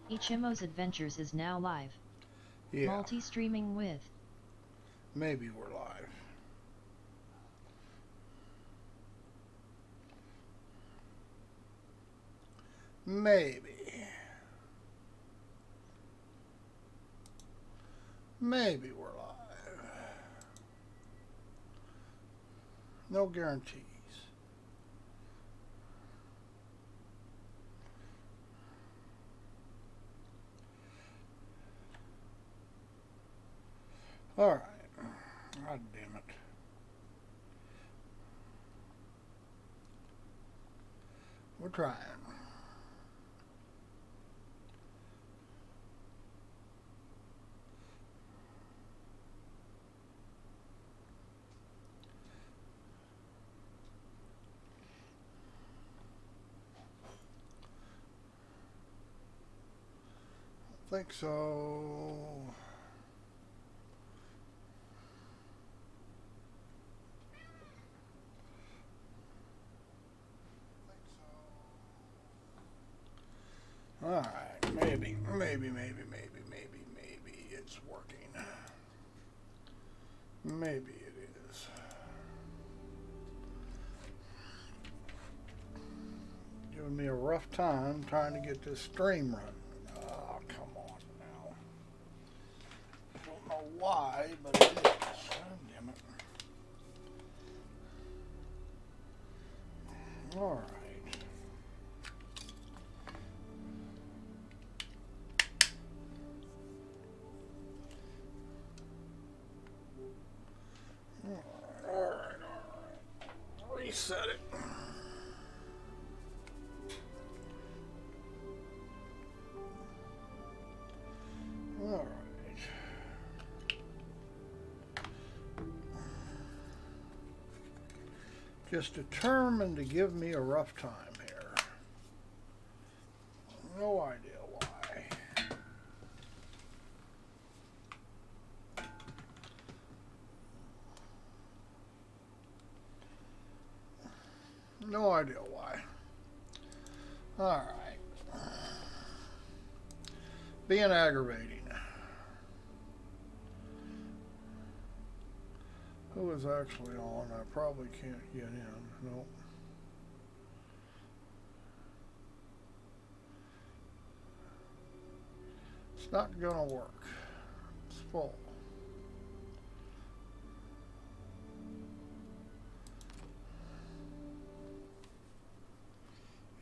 Eychimo's Adventures is now live. Yeah, Multi-streaming with maybe we're live. Maybe. Maybe we're live. No guarantees. Alright. God damn it. We're trying. Think so. Alright, maybe it's working. Maybe it is. Giving me a rough time trying to get this stream running. Oh, come on now. Don't know why, but it is. God damn it. Alright. Alright. Reset it. Alright. Just determined to give me a rough time here. No idea why. No idea why. Alright. Being aggravating. Who is actually on? I probably can't get in. Nope. It's not gonna work. It's full.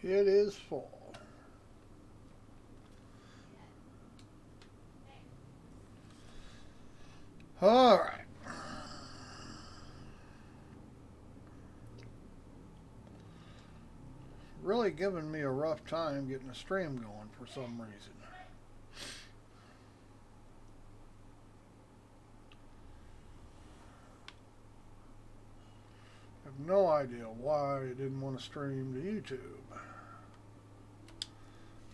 It is full. Alright. Really giving me a rough time getting the stream going for some reason. I have no idea why I didn't want to stream to YouTube.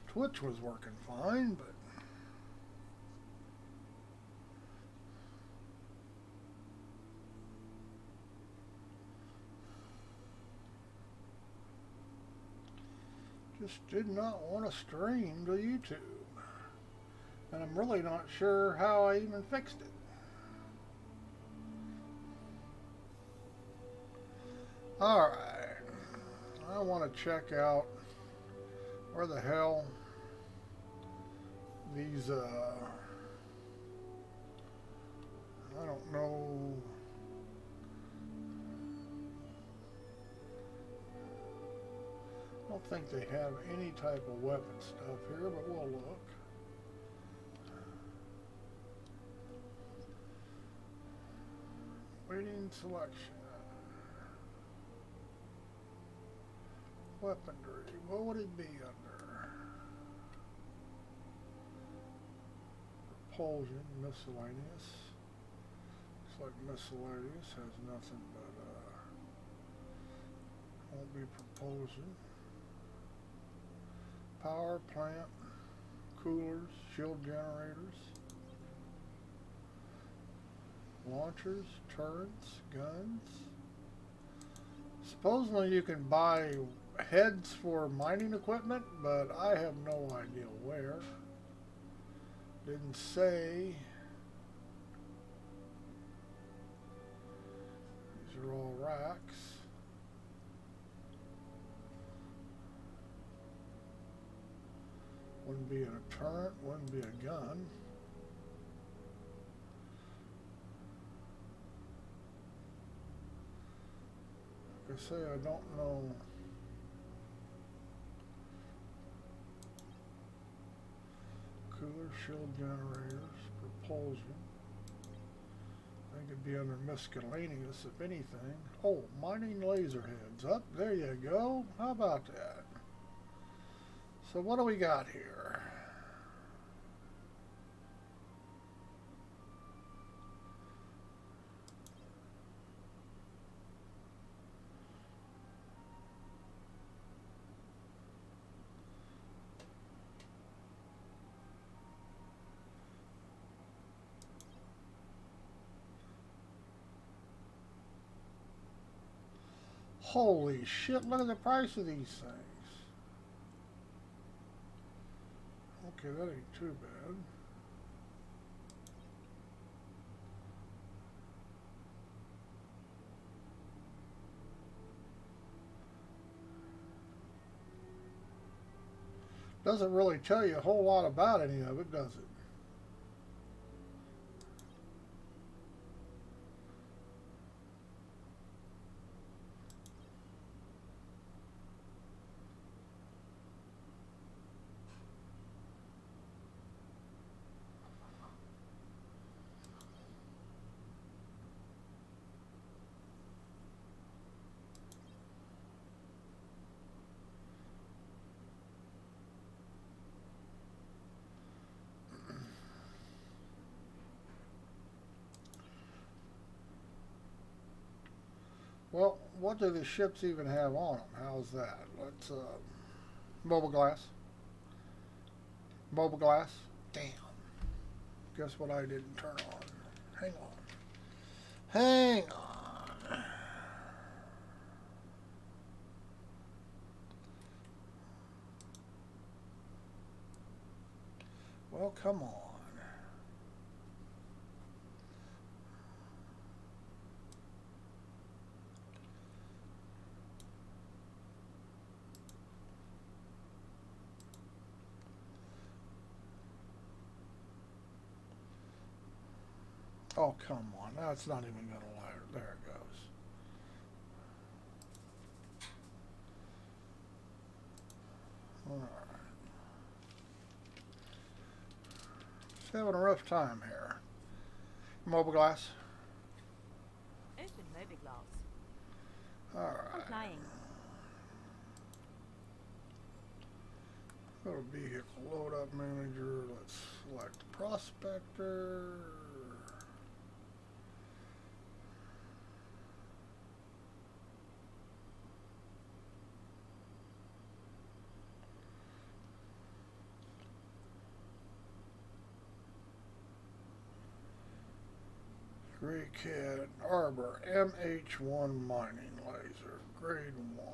Twitch was working fine, but just did not want to stream to YouTube. And I'm really not sure how I even fixed it. Alright. I want to check out where the hell these, I don't know. I don't think they have any type of weapon stuff here, but we'll look. Waiting selection. Weaponry. What would it be under? Propulsion, miscellaneous. Looks like miscellaneous has nothing but, won't be propulsion. Power plant, coolers, shield generators, launchers, turrets, guns. Supposedly you can buy heads for mining equipment, but I have no idea where. Didn't say. These are all racks. Wouldn't be a turret, wouldn't be a gun. Like I say, I don't know. Cooler, shield generators, propulsion. I think it'd be under miscellaneous, if anything. Oh, mining laser heads. Up, there you go. How about that? So what do we got here? Holy shit, look at the price of these things. Okay, that ain't too bad. Doesn't really tell you a whole lot about any of it, does it? Well, what do the ships even have on them? How's that? Let's, mobile glass. Mobile glass. Damn. Guess what I didn't turn on? Hang on. Hang on. Well, come on. Oh, come on. That's not even going to light. There it goes. All right. Just having a rough time here. Mobile glass. Open mobile glass. All right. Complying. Go to vehicle load up manager. Let's select prospector. Gray Cat Arbor MH1 mining laser, grade 1.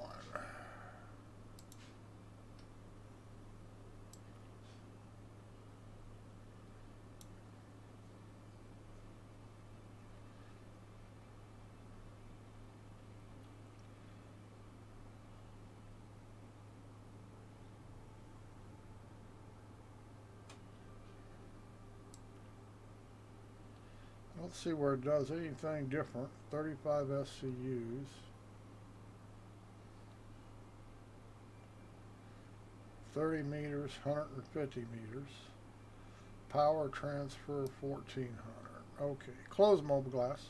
Let's see where it does anything different. 35 SCUs. 30 meters, 150 meters. Power transfer 1400. Okay, close mobile glass.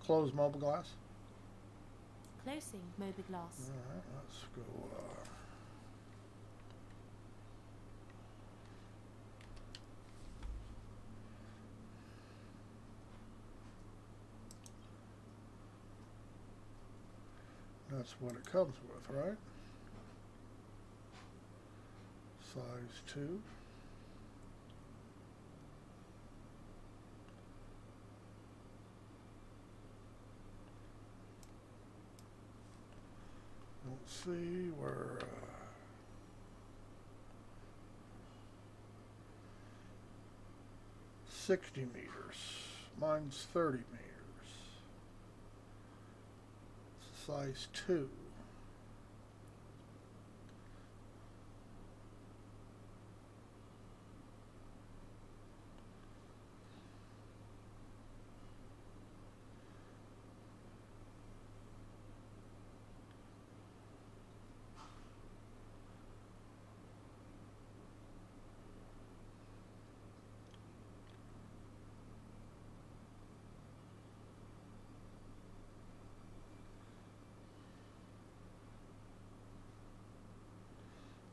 Close mobile glass. Closing mobile glass. All right, let's go. That's what it comes with, right? Size 2. Let's see where 60 meters. Mine's 30 meters. Size 2.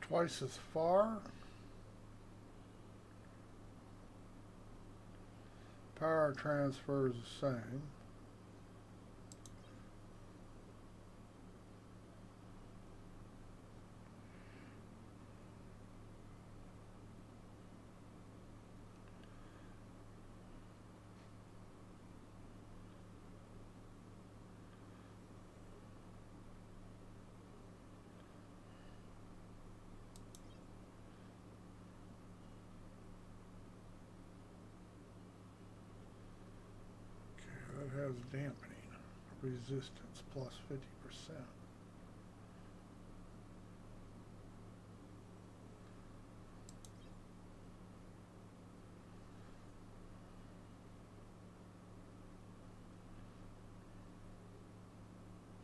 Twice as far. Power transfer is the same. It has dampening resistance plus 50%.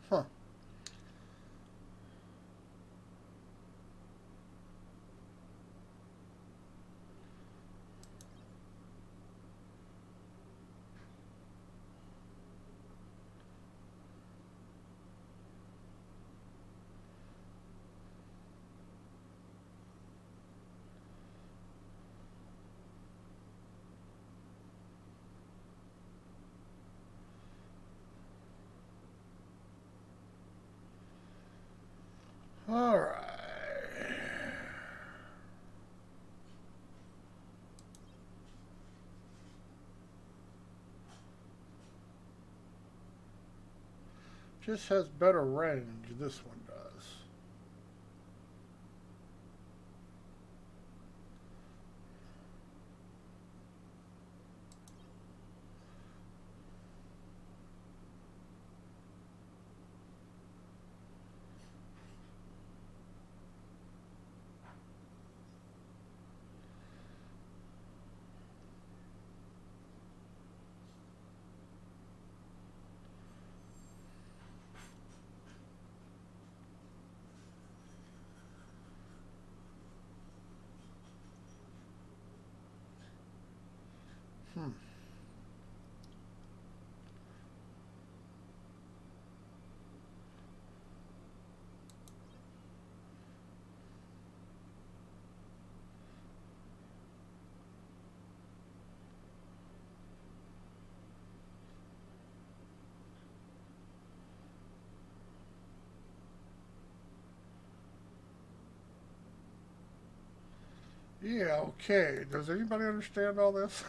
Huh. All right. Just has better range, this one does. Hmm. Yeah, okay. Does anybody understand all this?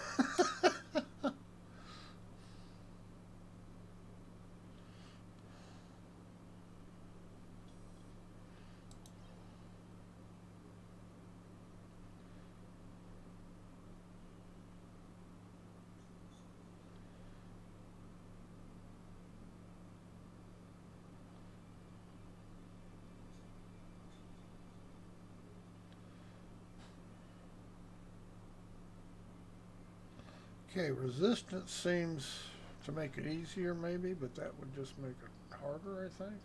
Okay, resistance seems to make it easier maybe, but that would just make it harder, I think.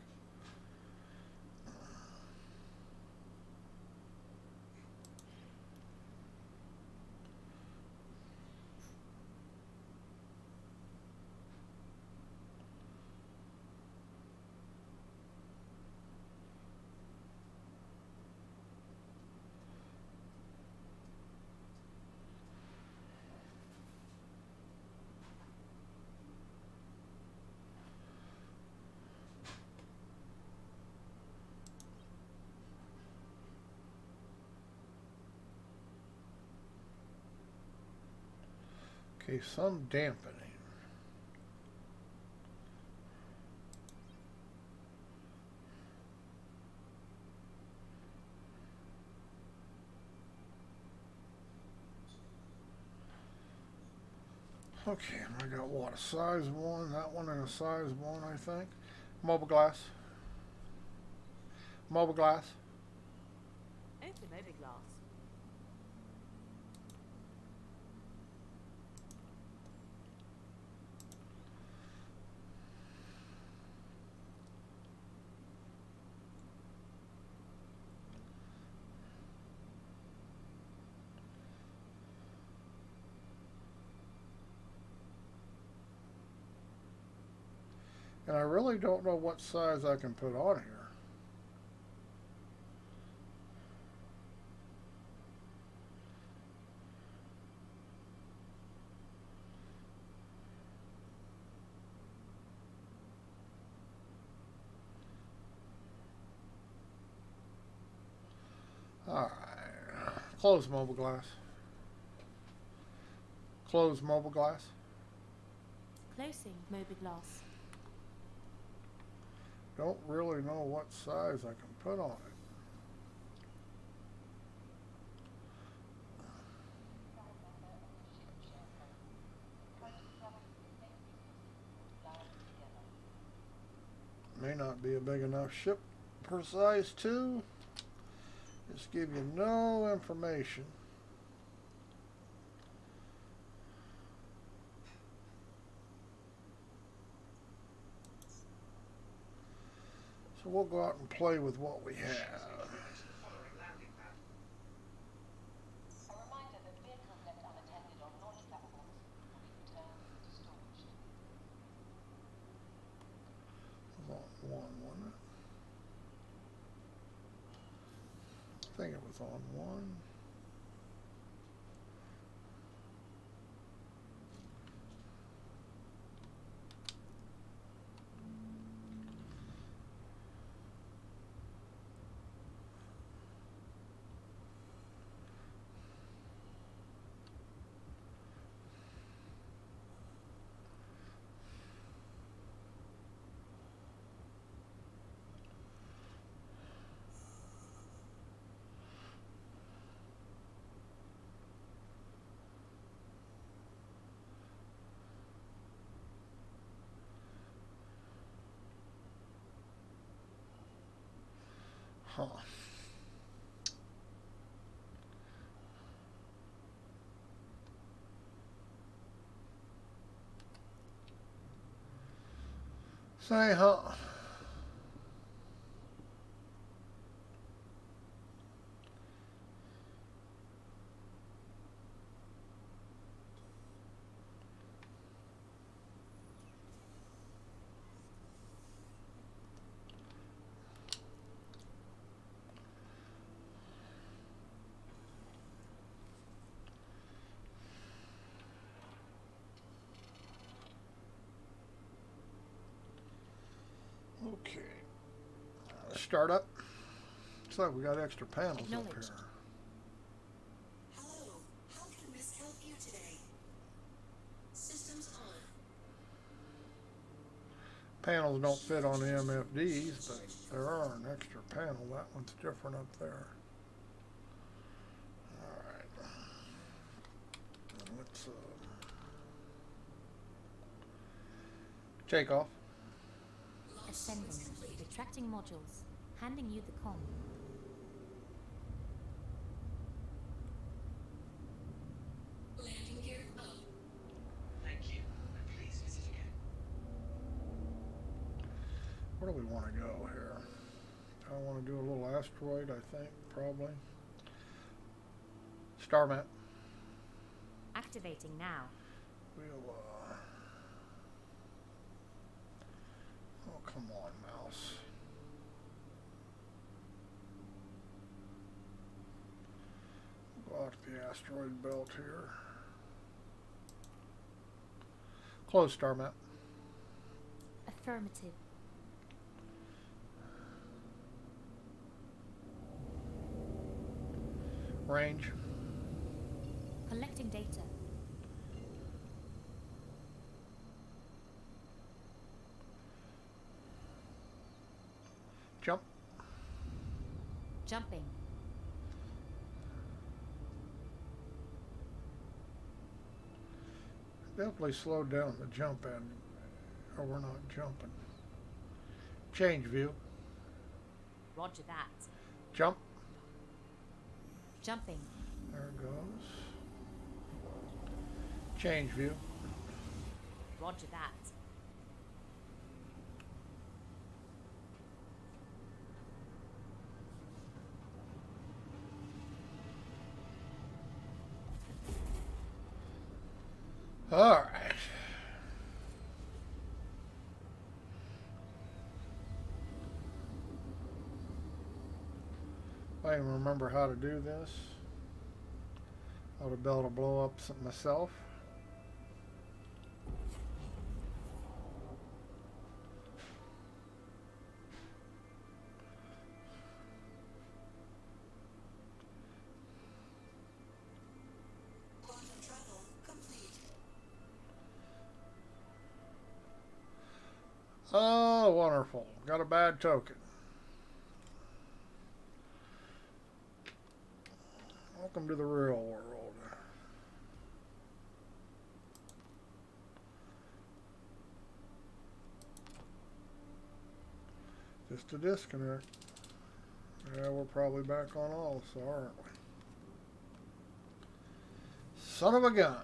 Okay, some dampening. Okay, and I got what, a size 1, that one and a size 1, I think. Mobile glass. Mobile glass. Open Mobiglass. And I really don't know what size I can put on here. Alright. Close mobile glass. Close mobile glass. Closing Mobiglass. Don't really know what size I can put on it. May not be a big enough ship per size 2. Just give you no information. So we'll go out and play with what we have. On one, wasn't it? I think it was on one. Huh. Say, huh? Okay. Start up. Looks like we got extra panels up here. Hello, how can Miss help you today? Systems on. Panels don't fit on the MFDs, but there are an extra panel. That one's different up there. Alright. Let's take off. Ascending. Retracting modules. Handing you the comm. Landing gear up. Thank you. Please visit again. Where do we want to go here? I want to do a little asteroid, I think, probably. Star map. Activating now. We'll, oh, come on, mouse. Go out to the asteroid belt here. Close star map. Affirmative. Range. Collecting data. Jump. Jumping. Definitely slowed down the jump end, or we're not jumping. Change view. Roger that. Jump. Jumping. There it goes. Change view. Roger that. All right. I even remember how to do this. I would have been able to blow up something myself. Quantum travel complete. Oh, wonderful. Got a bad token. Welcome to the real world. Just a disconnect. Yeah, we're probably back on also, aren't we? Son of a gun.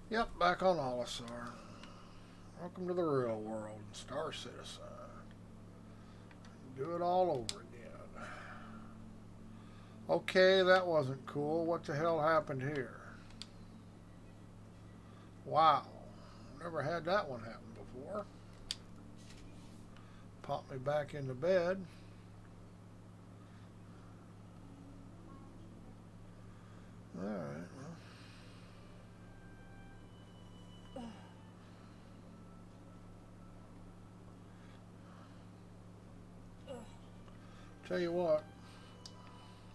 Yep, back on Olisar. Welcome to the real world, Star Citizen. Do it all over again. Okay, that wasn't cool. What the hell happened here? Wow. Never had that one happen before. Pop me back into bed. Alright, well. Tell you what,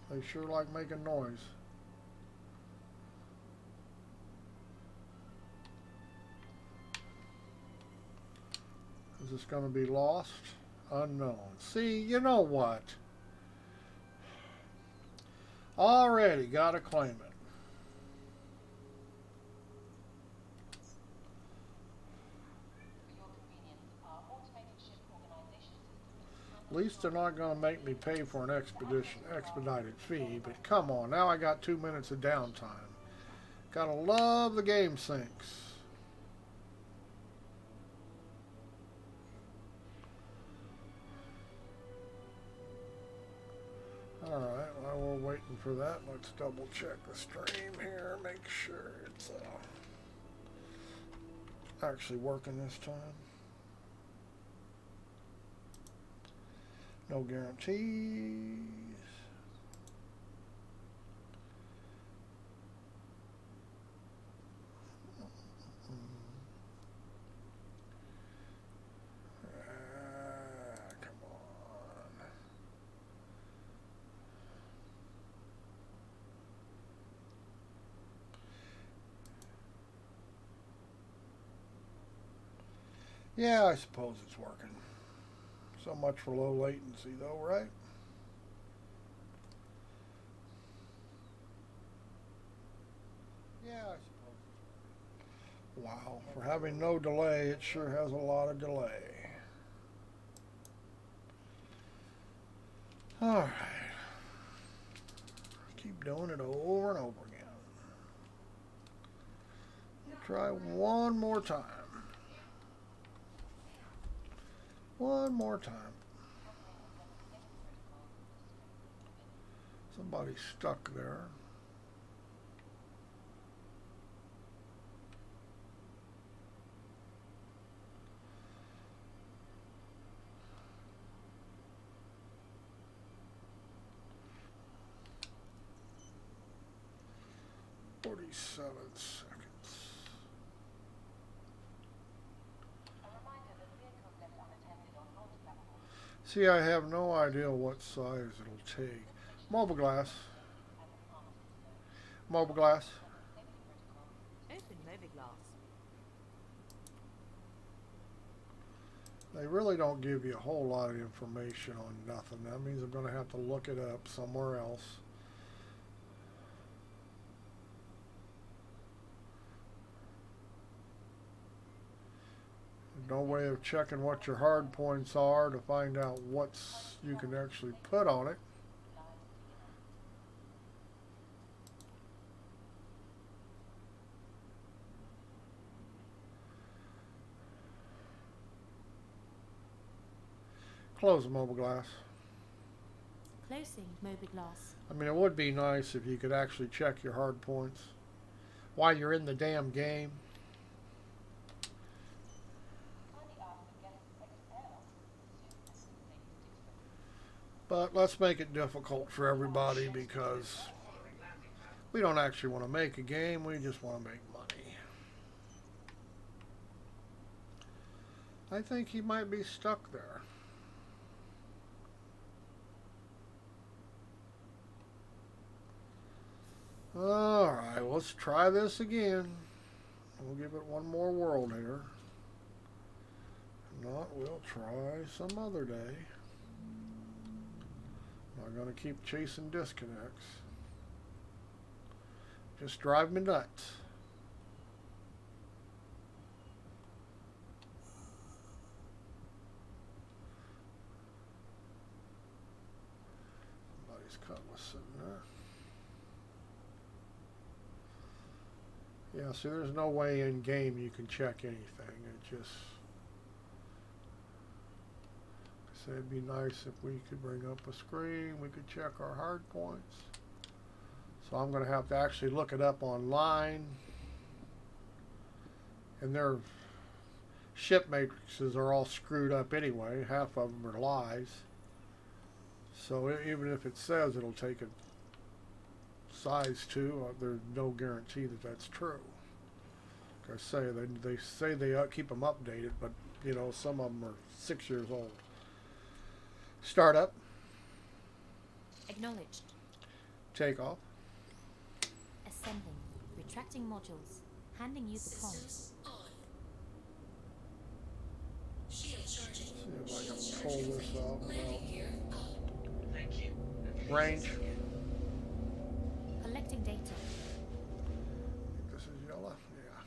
they sure like making noise. Is this going to be lost? Unknown. See, you know what? Already got to claim it. At least they're not going to make me pay for an expedited fee, but come on, now I got 2 minutes of downtime. Gotta love the game syncs. Alright, while we're waiting for that, let's double check the stream here, make sure it's actually working this time. No guarantees. Come on. Yeah, I suppose it's working. So much for low latency though, right? Yeah, I suppose it's working. Wow, for having no delay, it sure has a lot of delay. Alright. Keep doing it over and over again. Try one more time. One more time. Somebody's stuck there. "47 seconds. See, I have no idea what size it'll take. Mobile glass. Mobile glass. Open Moviglass. They really don't give you a whole lot of information on nothing. That means I'm going to have to look it up somewhere else. No way of checking what your hard points are to find out what you can actually put on it. Close the mobile glass. Closing mobiGlass. I mean, it would be nice if you could actually check your hard points while you're in the damn game. But let's make it difficult for everybody because we don't actually want to make a game, we just want to make money. I think he might be stuck there. Alright, let's try this again. We'll give it one more world here. If not, we'll try some other day. Not going to keep chasing disconnects. Just drive me nuts. Somebody's cutlass sitting there. Yeah, see, there's no way in game you can check anything. It just... So it'd be nice if we could bring up a screen, we could check our hard points. So I'm going to have to actually look it up online. And their ship matrices are all screwed up anyway. Half of them are lies. So even if it says it'll take a size 2, there's no guarantee that that's true. Like I say, they say they keep them updated, but you know, some of them are 6 years old. Startup. Acknowledged. Takeoff. Ascending. Retracting modules. Handing you the comms. Systems on. Shield charging. See if I can Shield pull charging. this off. Landing gear up. Thank you. And please Range. visit again. Collecting data. I think this is yellow. Yeah.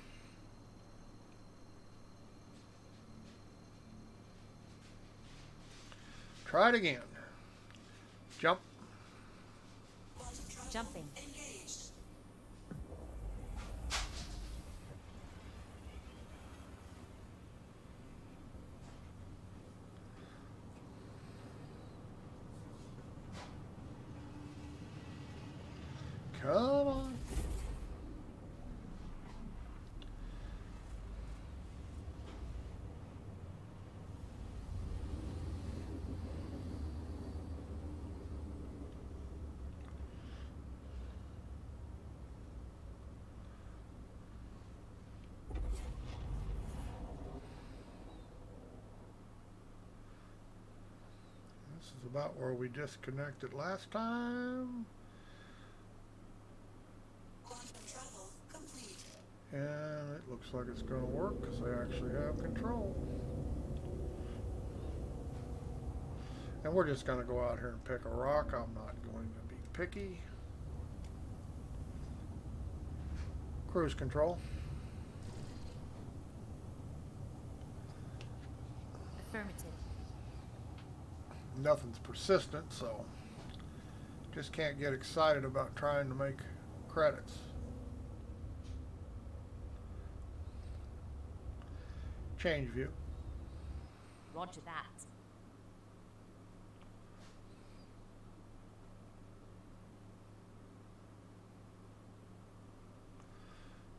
Try it again. Jump. Quantum travel Jumping. engaged. Come on. This is about where we disconnected last time. Quantum travel complete. And it looks like it's going to work because they actually have control. And we're just going to go out here and pick a rock. I'm not going to be picky. Cruise control. Affirmative. Nothing's persistent, so just can't get excited about trying to make credits. Change view. Roger that.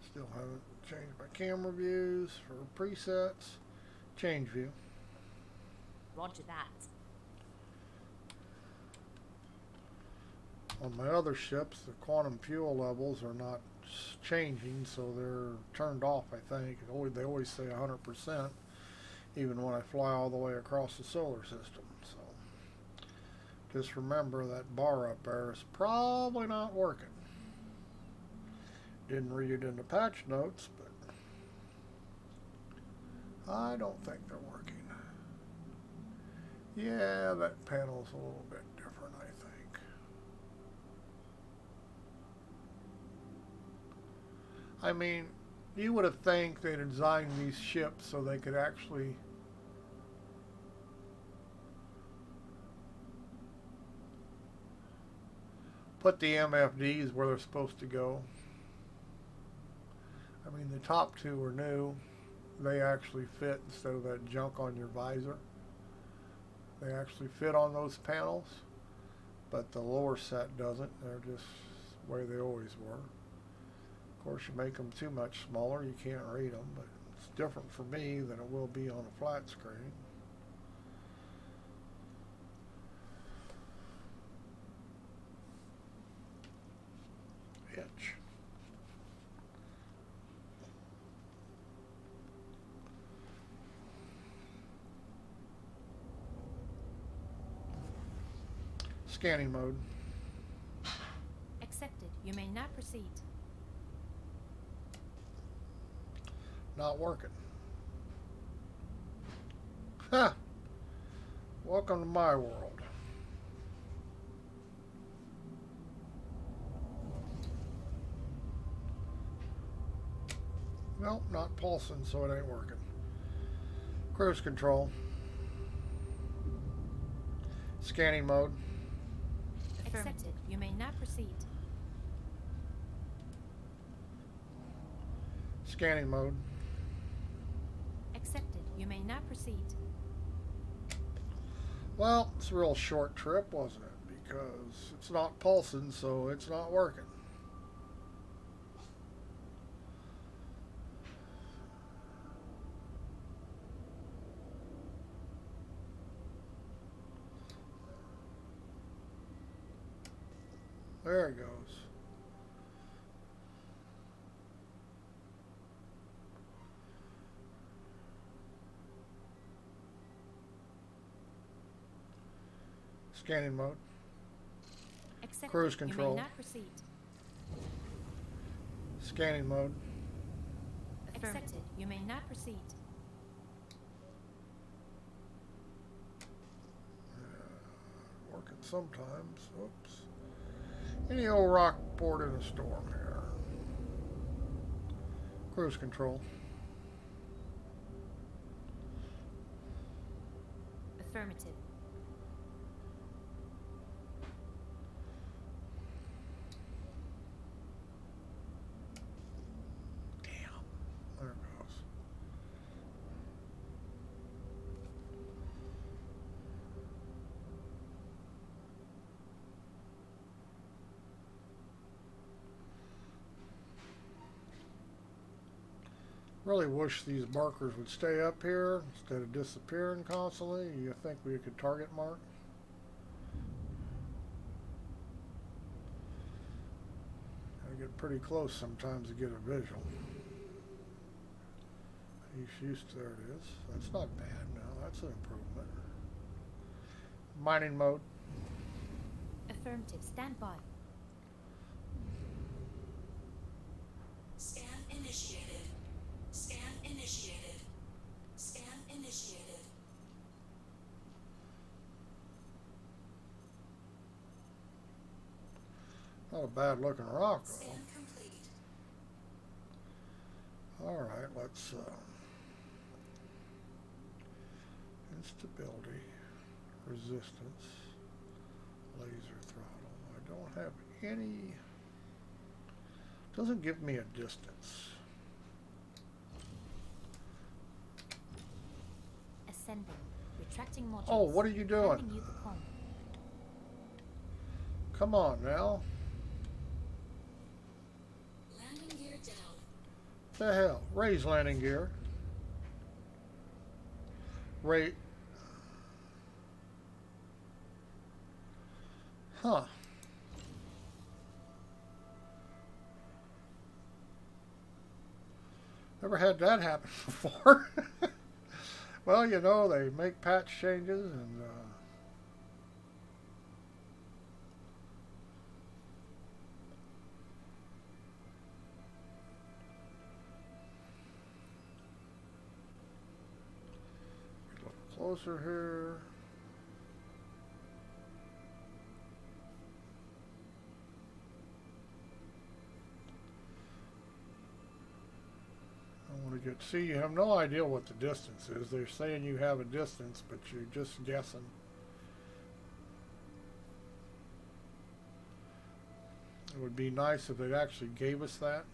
Still haven't changed my camera views for presets. Change view. Roger that. On my other ships, the quantum fuel levels are not changing, so they're turned off, I think. They always say 100%, even when I fly all the way across the solar system. So just remember that bar up there is probably not working. Didn't read it in the patch notes, but I don't think they're working. Yeah, that panel's a little bit different, I think. I mean, you would have think they designed these ships so they could actually put the MFDs where they're supposed to go. I mean, the top two are new. They actually fit instead of that junk on your visor. They actually fit on those panels, but the lower set doesn't. They're just the way they always were. Of course, you make them too much smaller, you can't read them, but it's different for me than it will be on a flat screen. Itch. Scanning mode. Accepted. You may now proceed. Not working. Ha! Welcome to my world. Nope, not pulsing, so it ain't working. Cruise control. Scanning mode. Accepted. You may now proceed. Scanning mode. Accepted. You may now proceed. Well, it's a real short trip, wasn't it? Because it's not pulsing, so it's not working. There it goes. Scanning mode. Accepted. Cruise control. You may now proceed. Scanning mode. Accepted. You may now proceed. Working sometimes. Oops. Any old rock port in a storm here. Cruise control. Affirmative. Damn. There it goes. Really wish these markers would stay up here instead of disappearing constantly. You think we could target mark? I get pretty close sometimes to get a visual. There it is. That's not bad. No, that's an improvement. Mining mode. Affirmative. Stand by. Scan initiated. Scan initiated. Scan initiated. Not a bad looking rock though. Scan complete. Alright, let's instability, resistance, laser throttle. I don't have any, doesn't give me a distance. Ascending. Retracting modules. Oh, what are you doing? Handing you the comm. Come on now. Landing gear down. The hell? Raise landing gear. Rate. Huh. Never had that happen before. Well, you know, they make patch changes and get a little closer here. see, you have no idea what the distance is. They're saying you have a distance, but you're just guessing. It would be nice if they actually gave us that.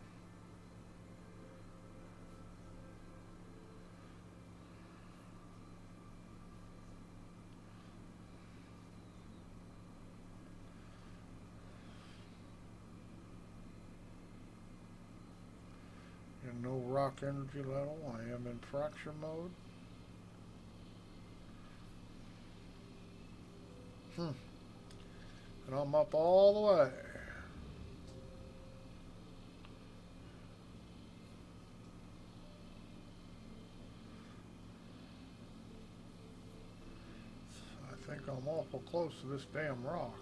And no rock energy level. I am in fracture mode. And I'm up all the way. I think I'm awful close to this damn rock.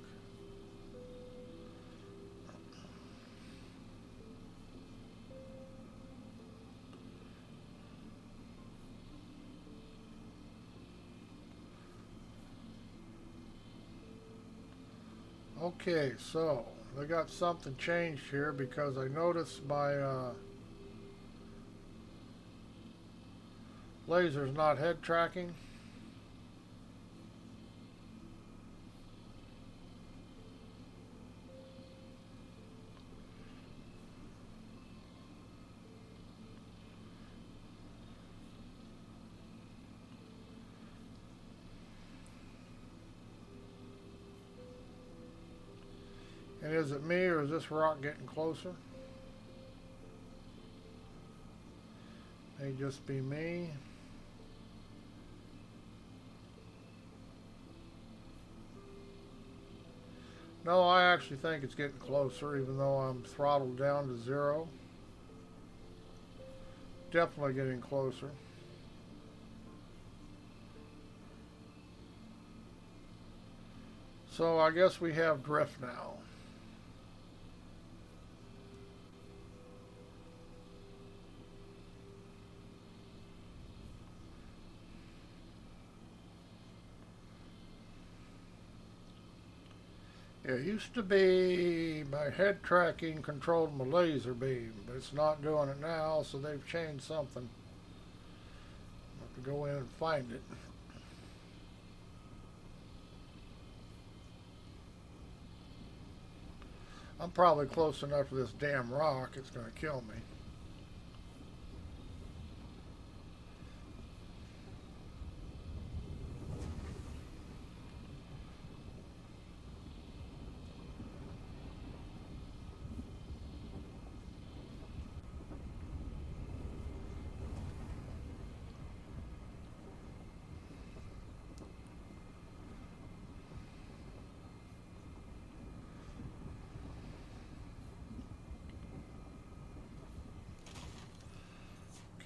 Okay, so they got something changed here because I noticed my laser's not head tracking. And is it me or is this rock getting closer? May just be me. No, I actually think it's getting closer even though I'm throttled down to 0. Definitely getting closer. So I guess we have drift now. It used to be my head tracking controlled my laser beam, but it's not doing it now, so they've changed something. I have to go in and find it. I'm probably close enough to this damn rock, it's going to kill me.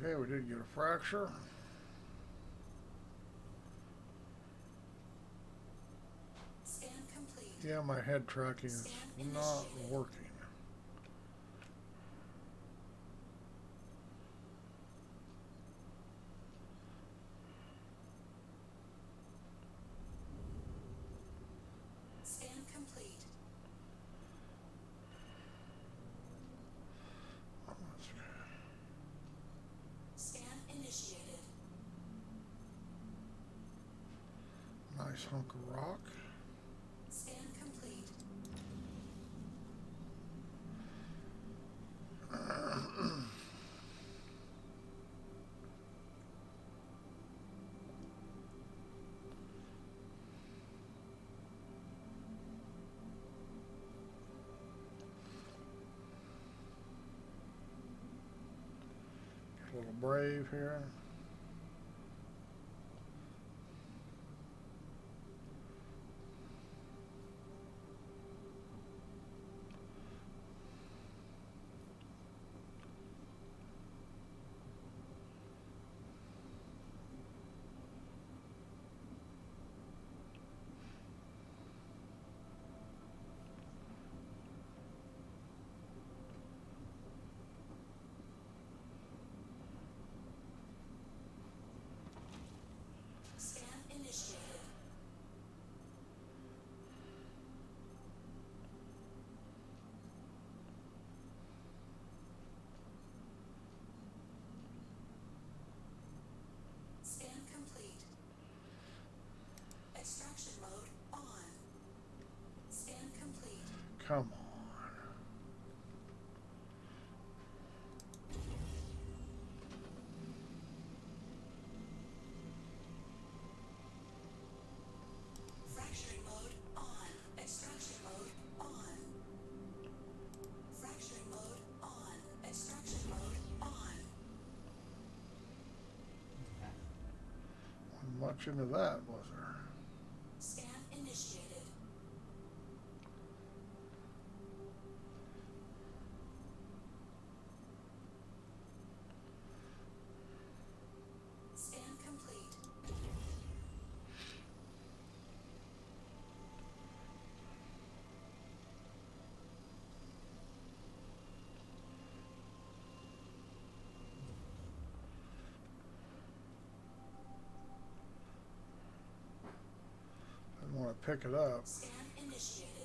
Okay, we did get a fracture. Scan complete. Yeah, my head tracking is not working. Scan complete. Scan initiated. Nice hunk of rock. Scan complete. A little brave here. Come on. Fracturing mode on. Extraction mode on. Fracturing mode on. Extraction mode on. Wasn't much into that, was there? Scan initiated. Scan complete. I want to pick it up. Scan initiated.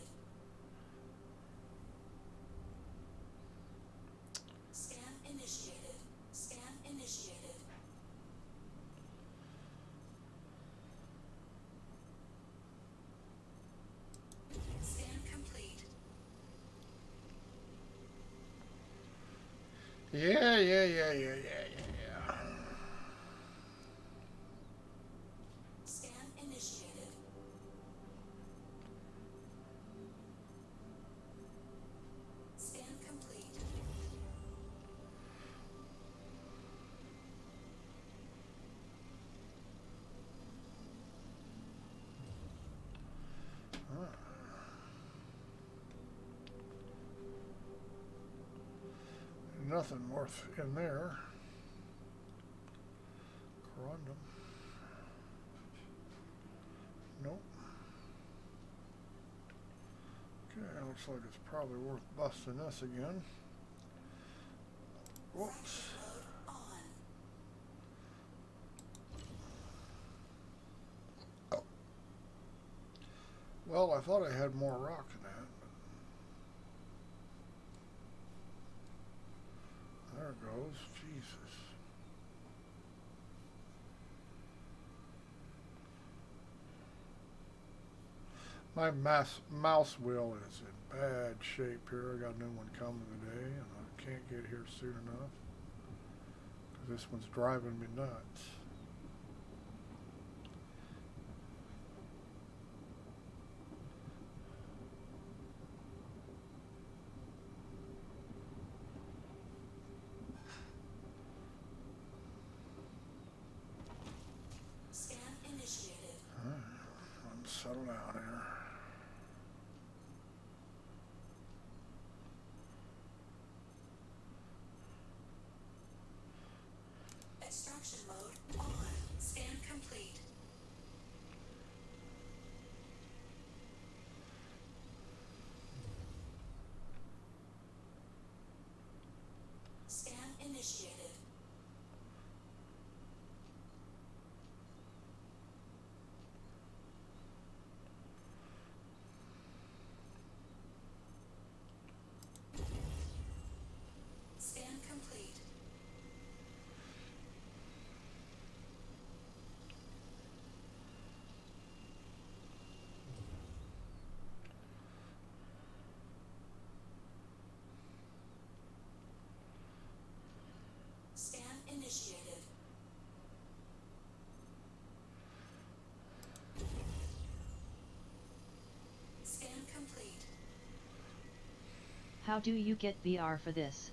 Scan initiated. Scan initiated. Scan complete. Yeah. Scan initiated. Scan complete. Nothing worth in there. Corundum. Nope. Okay, looks like it's probably worth busting this again. Whoops. Fracturing mode on. Well, I thought I had more rock than that. There it goes. Jesus. My mouse wheel is in bad shape here. I got a new one coming today, and I can't get here soon enough because this one's driving me nuts. Scan initiated. Let's settle down here. Extraction mode on. Scan complete. Scan initiated. Scan complete. Scan initiated. Scan complete. How do you get VR for this?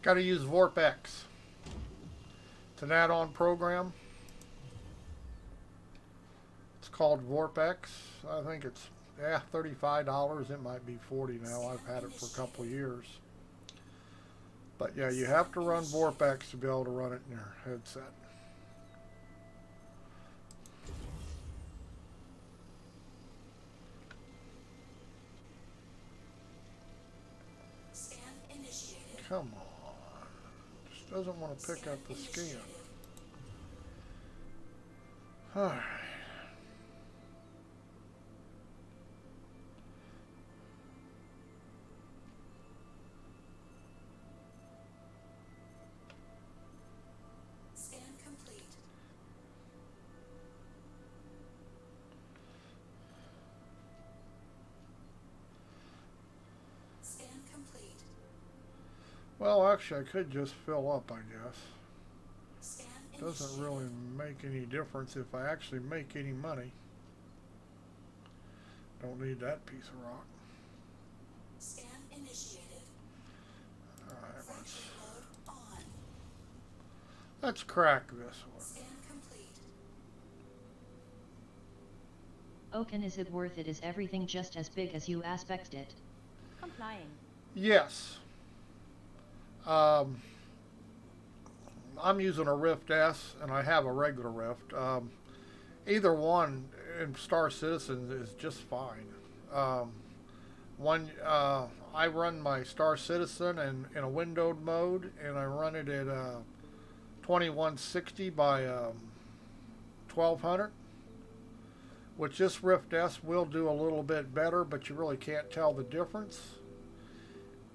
Got to use VorpX. It's an add-on program. It's called VorpX. I think it's $35. It might be $40 now. I've had it for a couple of years. But yeah, you have to run VorpX to be able to run it in your headset. Scan initiated. Come on. Just doesn't want to pick up the scan. Alright. Scan complete. Well, actually, I could just fill up, I guess. Scan Doesn't initiated. really make any difference if I actually make any money. Don't need that piece of rock. Scan initiated. Alright, Factory mode on. let's crack this one. Scan complete. Oaken, is it worth it? Is everything just as big as you aspected it? Complying. Yes. Um, I'm using a Rift S, and I have a regular Rift. Either one in Star Citizen is just fine. I run my Star Citizen in a windowed mode, and I run it at 2160 by 1200, which this Rift S will do a little bit better, but you really can't tell the difference.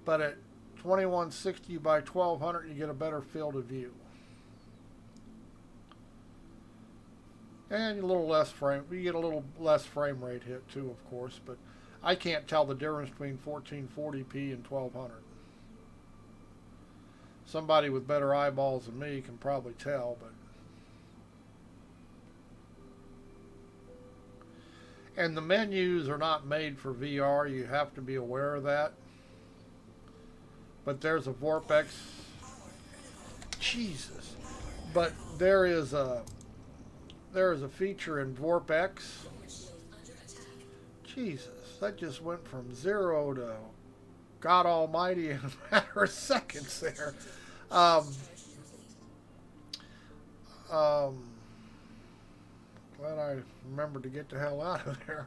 But at 2160 by 1200, you get a better field of view. And a little less frame. You get a little less frame rate hit too, of course. But I can't tell the difference between 1440p and 1200. Somebody with better eyeballs than me can probably tell, but. And the menus are not made for VR. You have to be aware of that. But there's a Vorpex. Jesus. But there is a feature in Vorpex. Jesus, that just went from 0 to God Almighty in a matter of seconds there. Glad I remembered to get the hell out of there,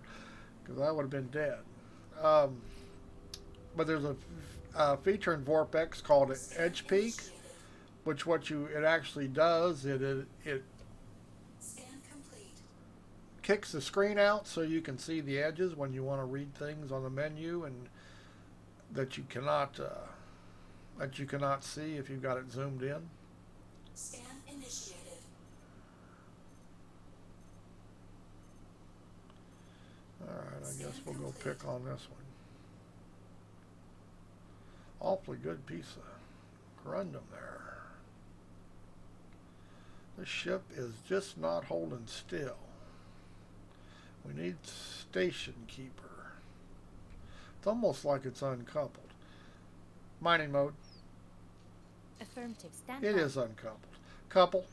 because I would have been dead. But there's a feature in Vorpex called Edge Peak, which it actually does, it Scan complete. kicks the screen out so you can see the edges when you want to read things on the menu, and that you cannot see if you've got it zoomed in. Scan initiated. Alright, I guess we'll go pick on this one. Awfully good piece of corundum there. The ship is just not holding still. We need station keeper. It's almost like it's uncoupled. Mining mode. Affirmative. Stand It by. is uncoupled. Couple.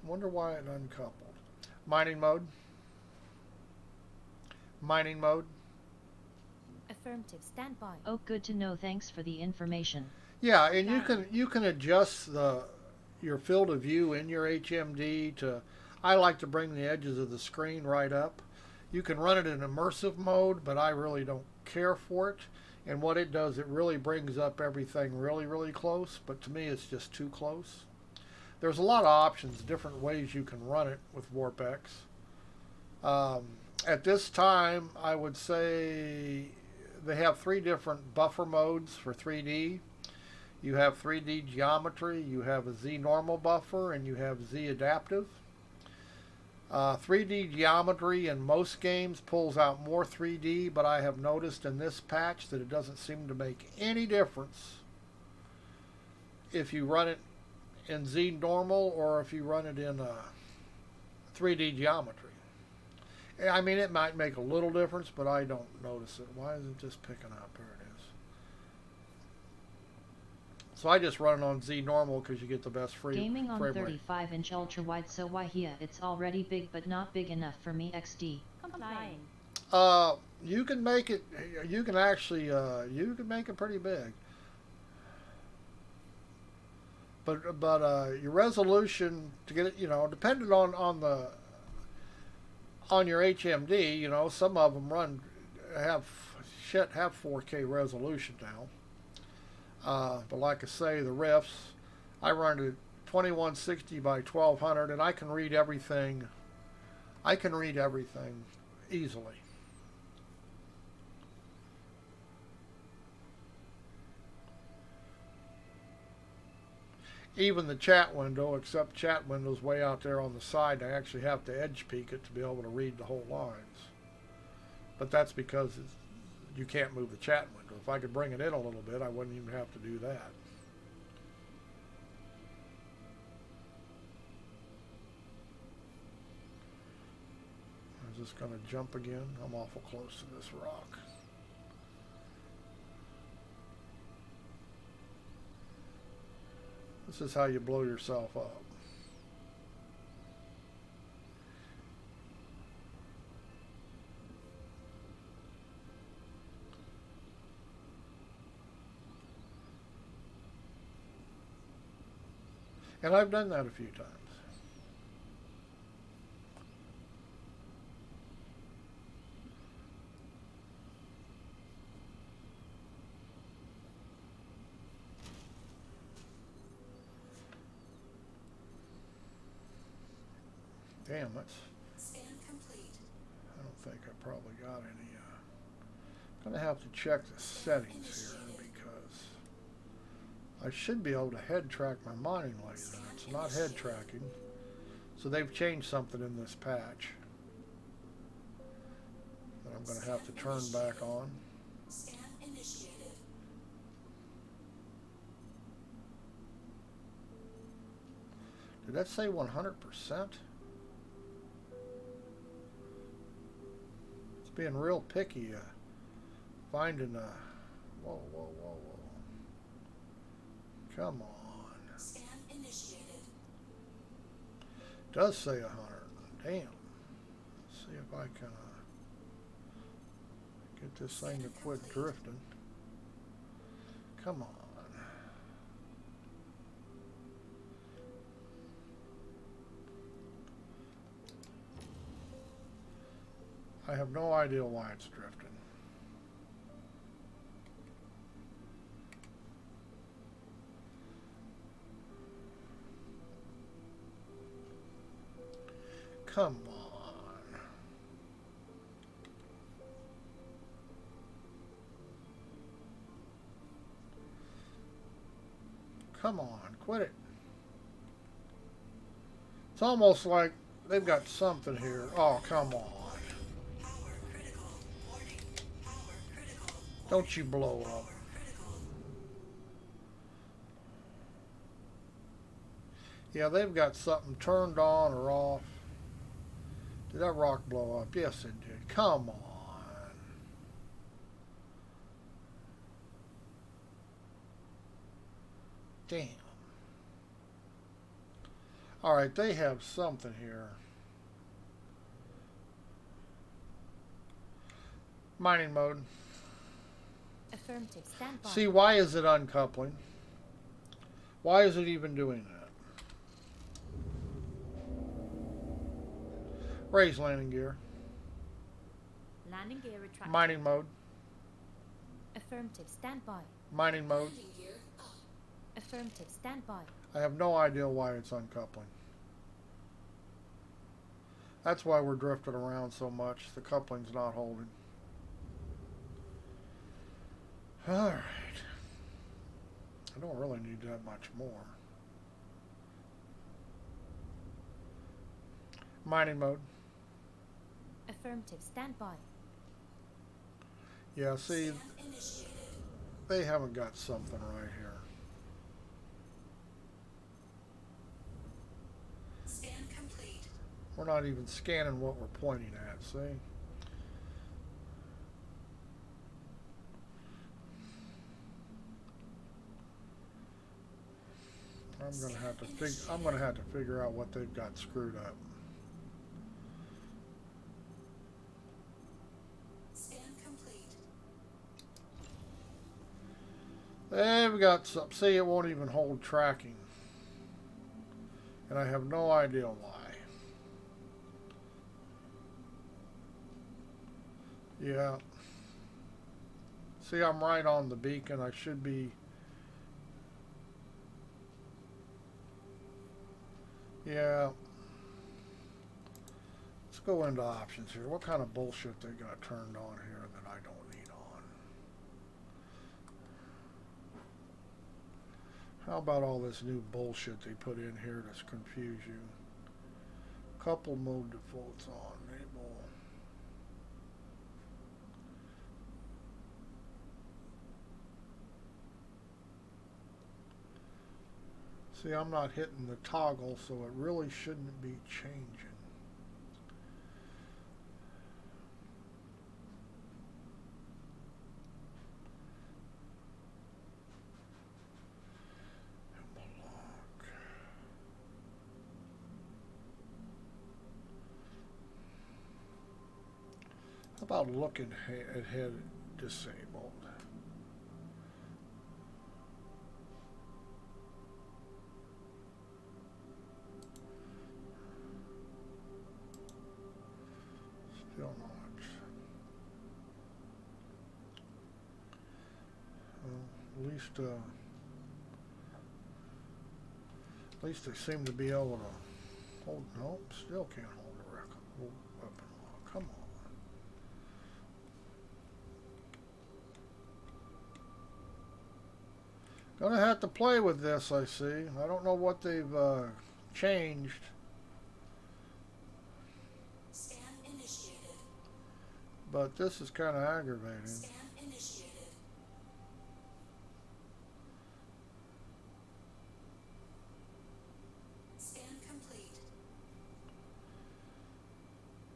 Wonder why it uncoupled. Mining mode. Mining mode. Affirmative. Stand by. Oh, good to know. Thanks for the information. Yeah, and you can adjust your field of view in your HMD to. I like to bring the edges of the screen right up. You can run it in immersive mode, but I really don't care for it. And what it does, it really brings up everything really, really close. But to me, it's just too close. There's a lot of options, different ways you can run it with Vorpex. At this time, I would say they have 3 different buffer modes for 3D. You have 3D geometry, you have a Z normal buffer, and you have Z adaptive. 3D geometry in most games pulls out more 3D, but I have noticed in this patch that it doesn't seem to make any difference if you run it in Z normal or if you run it in 3D geometry. I mean, it might make a little difference, but I don't notice it. Why isn't this picking up? There it is. So I just run it on Z normal because you get the best Gaming on frame rate. 35-inch ultra wide, so why here it's already big but not big enough for me XD. Complying. You can make it. You can actually. You can make it pretty big. But your resolution to get it, depending on your HMD, some of them have 4K resolution now. But like I say, the Rifts, I run it 2160 by 1200, and I can read everything. I can read everything easily. Even the chat window, except chat window's way out there on the side, I actually have to edge peek it to be able to read the whole lines. But that's because you can't move the chat window. If I could bring it in a little bit, I wouldn't even have to do that. I'm just going to jump again. I'm awful close to this rock. This is how you blow yourself up. And I've done that a few times. Damn, that's... Scan complete. I don't think I probably got any... I'm going to have to check the settings here because I should be able to head track my mining laser. It's not head tracking. So they've changed something in this patch that I'm going to have to turn back on. Scan initiated. Did that say 100%? It's being real picky. Finding a... Whoa, whoa, whoa, whoa. Come on. Scan initiated. Does say 100. Damn. Let's see if I can get this thing to quit drifting. Come on. I have no idea why it's drifting. Come on. Come on, quit it. It's almost like they've got something here. Oh, come on. Power critical. Warning. Power critical. Don't you blow up. Critical. Yeah, they've got something turned on or off. Did that rock blow up? Yes, it did. Come on. Damn. Alright, they have something here. Mining mode. Affirmative. Stand by. See, why is it uncoupling? Why is it even doing that? Raise landing gear. Landing gear retracted. Mining mode. Affirmative. Stand by. Mining mode. Landing gear up. Affirmative. Stand by. I have no idea why it's uncoupling. That's why we're drifting around so much. The coupling's not holding. Alright. I don't really need that much more. Mining mode. Affirmative. Stand by. Yeah, see, Scan initiated. they haven't got something right here. Scan complete. We're not even scanning what we're pointing at, see? I'm gonna have to figure out what they've got screwed up. Scan complete. They've got some. See, it won't even hold tracking. And I have no idea why. Yeah. See, I'm right on the beacon. I should be... Yeah. Let's go into options here. What kind of bullshit they got turned on here that I don't need on? How about all this new bullshit they put in here to confuse you? Couple mode defaults on. Enable. See, I'm not hitting the toggle, so it really shouldn't be changing. Block. How about looking at head disabled? Still not. Well, at least they seem to be able to hold. Nope, still can't hold a weapon lock. Come on. Gonna have to play with this, I see. I don't know what they've changed. Scan initiated. But this is kind of aggravating. Scan initiated. Scan complete.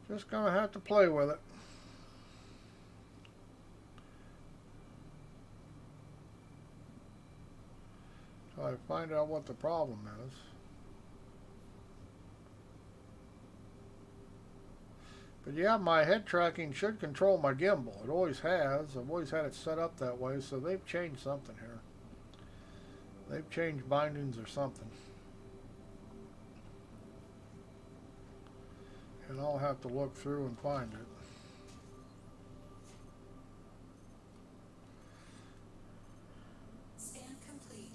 Just gonna have to play with it. So I find out what the problem is. But yeah, my head tracking should control my gimbal. It always has. I've always had it set up that way, so they've changed something here. They've changed bindings or something. And I'll have to look through and find it. Scan complete.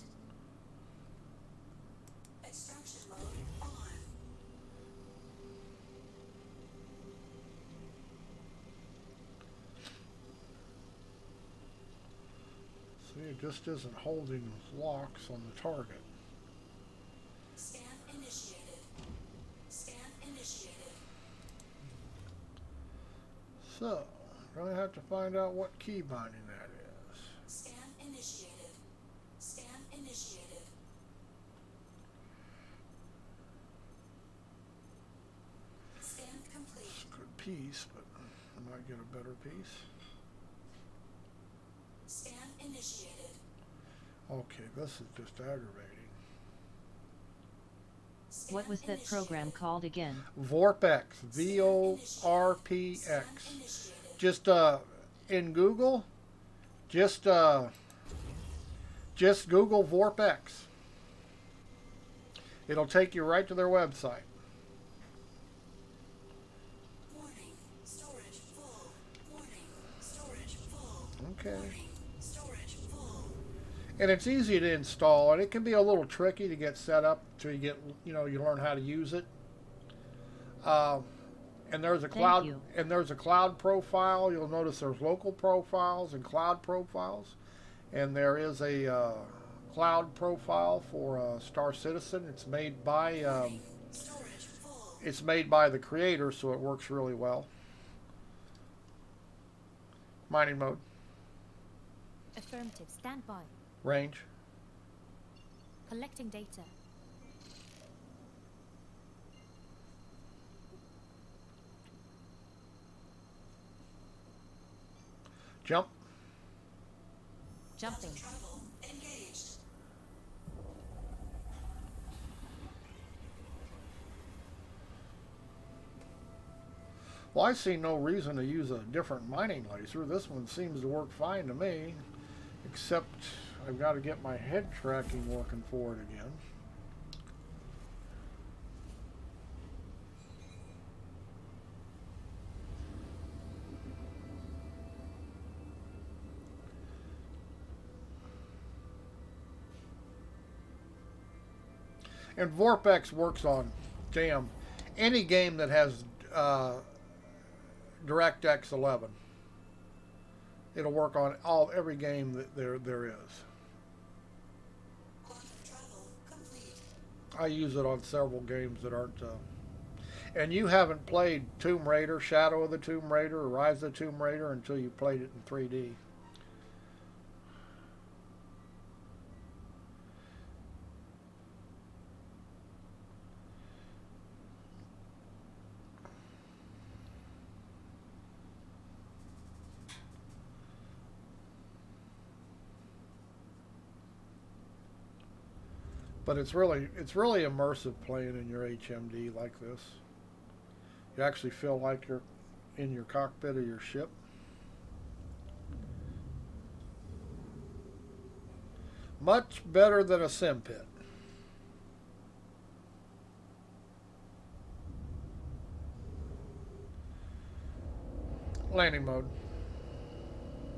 Extraction mode on. See, it just isn't holding locks on the target. Scan initiated. Scan initiated. So, gonna have to find out what key binding that is. Scan initiated. Scan initiated. Scan complete. It's a good piece, but I might get a better piece. Scan initiated. Okay, this is just aggravating. Scan What was that initiated. program called again? VORPX, VORPX. Scan initiated. Just in Google, just Google VORPX. It'll take you right to their website. Warning. Storage full. Warning. Storage full. Okay. Warning. Storage full. And it's easy to install, and it can be a little tricky to get set up till you get, you learn how to use it. And there's a cloud, you. and there's a cloud profile. You'll notice there's local profiles and cloud profiles, and there is a cloud profile for Star Citizen. It's made by Storage full. it's made by the creator, so it works really well. Mining mode, Affirmative. Stand by. range. Collecting data. Jump. Jumping. Travel engaged. Well, I see no reason to use a different mining laser. This one seems to work fine to me, except I've got to get my head tracking working for it again. And VORPX works on, any game that has DirectX 11. It'll work on every game that there is. Quantum travel complete. I use it on several games that aren't. And you haven't played Tomb Raider, Shadow of the Tomb Raider, or Rise of the Tomb Raider until you played it in 3D. But it's really immersive playing in your HMD like this. You actually feel like you're in your cockpit of your ship. Much better than a sim pit. Landing mode.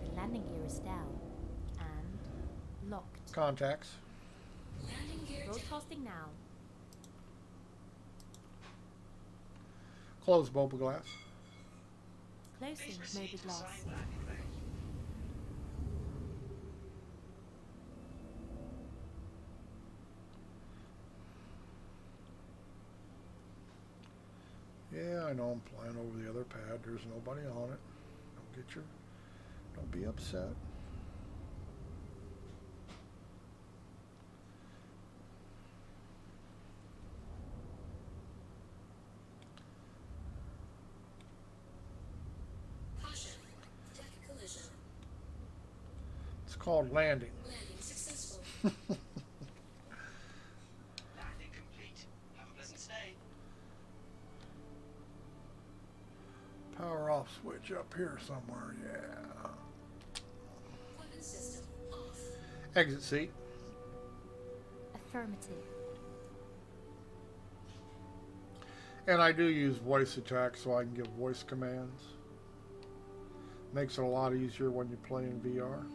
The landing gear is down and locked. Contacts. Landing gear down. Broadcasting now. Close bubble glass. Closing mobi glass. Yeah, I know I'm flying over the other pad. There's nobody on it. Don't be upset. Caution. Deck collision. It's called landing. Landing successful. Landing complete. Have a pleasant stay. Power off switch up here somewhere. Yeah. Weapon system off. Exit seat. Affirmative. And I do use voice attack so I can give voice commands. Makes it a lot easier when you play in VR.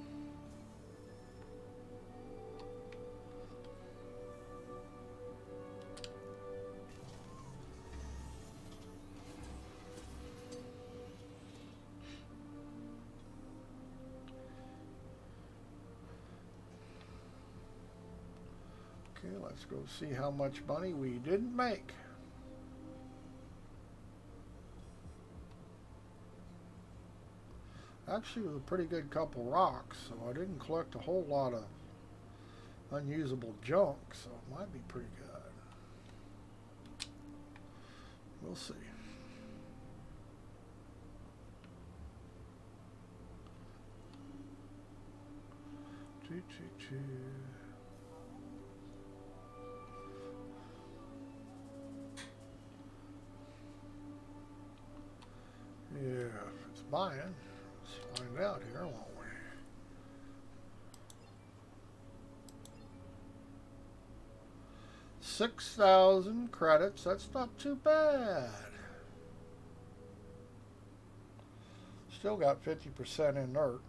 Okay, let's go see how much money we didn't make. Actually, it was a pretty good couple rocks, so I didn't collect a whole lot of unusable junk, so it might be pretty good. We'll see. Two. Yeah, if it's buying, let's find out here, won't we? $6,000 credits. That's not too bad. Still got 50% inert.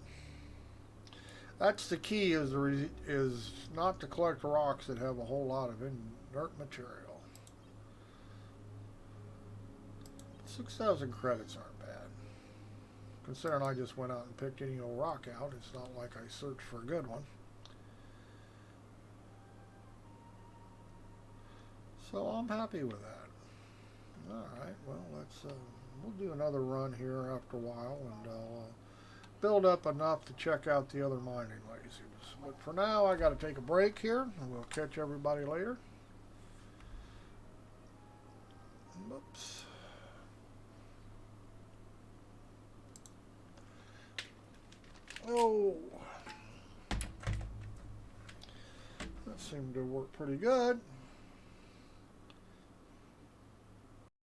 That's the key. Is not to collect rocks that have a whole lot of inert material. 6,000 credits aren't bad. Considering I just went out and picked any old rock out, it's not like I searched for a good one. So I'm happy with that. Alright, well, we'll do another run here after a while, and I'll build up enough to check out the other mining lasers. But for now, I got to take a break here, and we'll catch everybody later. Oops. Oh, that seemed to work pretty good.